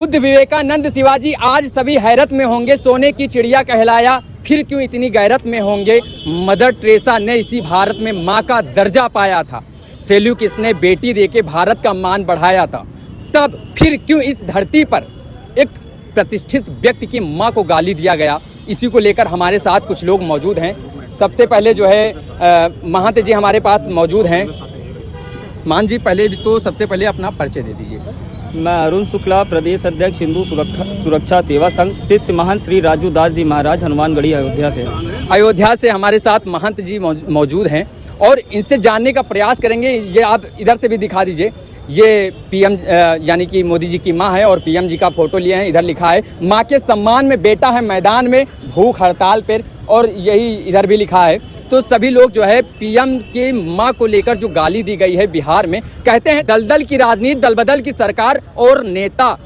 बुद्ध, विवेकानंद, शिवाजी आज सभी हैरत में होंगे। सोने की चिड़िया कहलाया, फिर क्यों इतनी गैरत में होंगे। मदर टेरेसा ने इसी भारत में माँ का दर्जा पाया था। सेल्यूकस ने बेटी देके भारत का मान बढ़ाया था। तब फिर क्यों इस धरती पर एक प्रतिष्ठित व्यक्ति की माँ को गाली दिया गया। इसी को लेकर हमारे साथ कुछ लोग मौजूद हैं। सबसे पहले जो है महंत जी हमारे पास मौजूद हैं। मान जी, पहले तो सबसे पहले अपना परिचय दे दीजिए। मैं अरुण शुक्ला, प्रदेश अध्यक्ष हिंदू सुरक्षा सेवा संघ, शिष्य महंत श्री राजू दास जी महाराज, हनुमानगढ़ी, अयोध्या से। अयोध्या से हमारे साथ महंत जी मौजूद हैं और इनसे जानने का प्रयास करेंगे। ये आप इधर से भी दिखा दीजिए। ये पीएम यानी कि मोदी जी की माँ है और पीएम जी का फोटो लिए हैं। इधर लिखा है, माँ के सम्मान में बेटा है मैदान में, भूख हड़ताल पर, और यही इधर भी लिखा है। तो सभी लोग जो है पीएम के माँ को लेकर जो गाली दी गई है बिहार में, कहते हैं दलदल की राजनीति, दल बदल की सरकार और नेता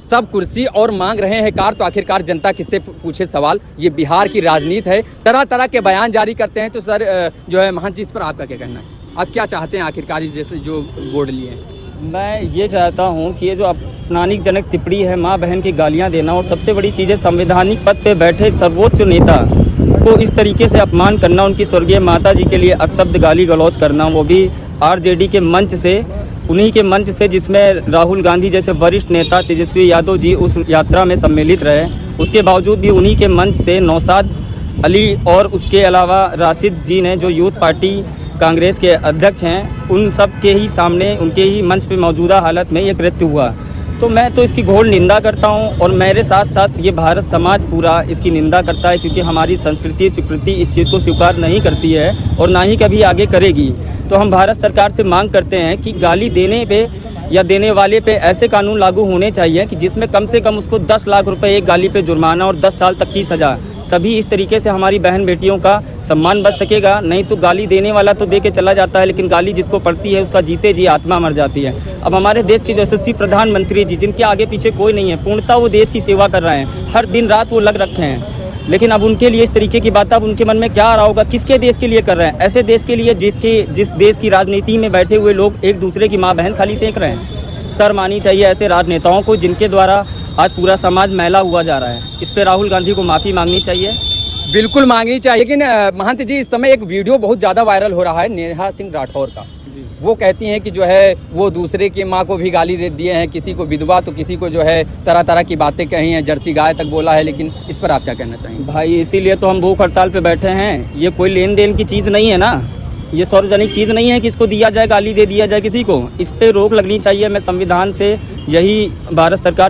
सब कुर्सी और मांग रहे हैं कार। तो आखिरकार जनता किससे पूछे सवाल। ये बिहार की राजनीति है, तरह तरह के बयान जारी करते हैं। तो सर जो है महंत जी, इस पर आपका क्या कहना है? आप क्या चाहते हैं आखिरकार जैसे जो बोर्ड लिए हैं? मैं ये चाहता हूँ कि ये जो अपमानजनक टिप्पणी है, माँ बहन की गालियाँ देना, और सबसे बड़ी चीज़ है संवैधानिक पद पे बैठे सर्वोच्च नेता को इस तरीके से अपमान करना, उनकी स्वर्गीय माता जी के लिए अपशब्द गाली गलौज करना, वो भी आरजेडी के मंच से, उन्हीं के मंच से जिसमें राहुल गांधी जैसे वरिष्ठ नेता, तेजस्वी यादव जी उस यात्रा में सम्मिलित रहे। उसके बावजूद भी उन्हीं के मंच से नौशाद अली और उसके अलावा राशिद जी ने, जो यूथ पार्टी कांग्रेस के अध्यक्ष हैं, उन सब के ही सामने, उनके ही मंच पे मौजूदा हालत में ये कृत्य हुआ। तो मैं तो इसकी घोर निंदा करता हूं, और मेरे साथ साथ ये भारत समाज पूरा इसकी निंदा करता है, क्योंकि हमारी संस्कृति स्वीकृति इस चीज़ को स्वीकार नहीं करती है और ना ही कभी आगे करेगी। तो हम भारत सरकार से मांग करते हैं कि गाली देने पे या देने वाले पे ऐसे कानून लागू होने चाहिए कि जिसमें कम से कम उसको 10 लाख रुपए एक गाली पे जुर्माना और 10 साल तक की सज़ा। तभी इस तरीके से हमारी बहन बेटियों का सम्मान बच सकेगा। नहीं तो गाली देने वाला तो दे के चला जाता है, लेकिन गाली जिसको पड़ती है उसका जीते जी आत्मा मर जाती है। अब हमारे देश के यशस्वी प्रधानमंत्री जी, जिनके आगे पीछे कोई नहीं है, पूर्णतः वो देश की सेवा कर रहे हैं, हर दिन रात वो लग रखे हैं, लेकिन अब उनके लिए इस तरीके की बात, अब उनके मन में क्या आ रहा होगा, किसके देश के लिए कर रहे हैं? ऐसे देश के लिए जिस देश की राजनीति में बैठे हुए लोग एक दूसरे की माँ बहन खाली सेंक रहे हैं। शर्म आनी चाहिए ऐसे राजनेताओं को, जिनके द्वारा आज पूरा समाज मैला हुआ जा रहा है। इस पर राहुल गांधी को माफ़ी मांगनी चाहिए। बिल्कुल मांगनी चाहिए। लेकिन महंत जी, इस समय एक वीडियो बहुत ज़्यादा वायरल हो रहा है नेहा सिंह राठौर का। वो कहती हैं कि जो है वो दूसरे की माँ को भी गाली दे दिए हैं, किसी को विधवा तो किसी को जो है तरह तरह की बातें कही हैं, जर्सी गाय तक बोला है। लेकिन इस पर आप क्या कहना चाहेंगे? भाई, इसीलिए तो हम भूख हड़ताल पे बैठे हैं। ये कोई लेन देन की चीज़ नहीं है ना, ये सार्वजनिक चीज़ नहीं है कि इसको दिया जाए, गाली दे दिया जाए किसी को। इस पर रोक लगनी चाहिए। मैं संविधान से, यही भारत सरकार से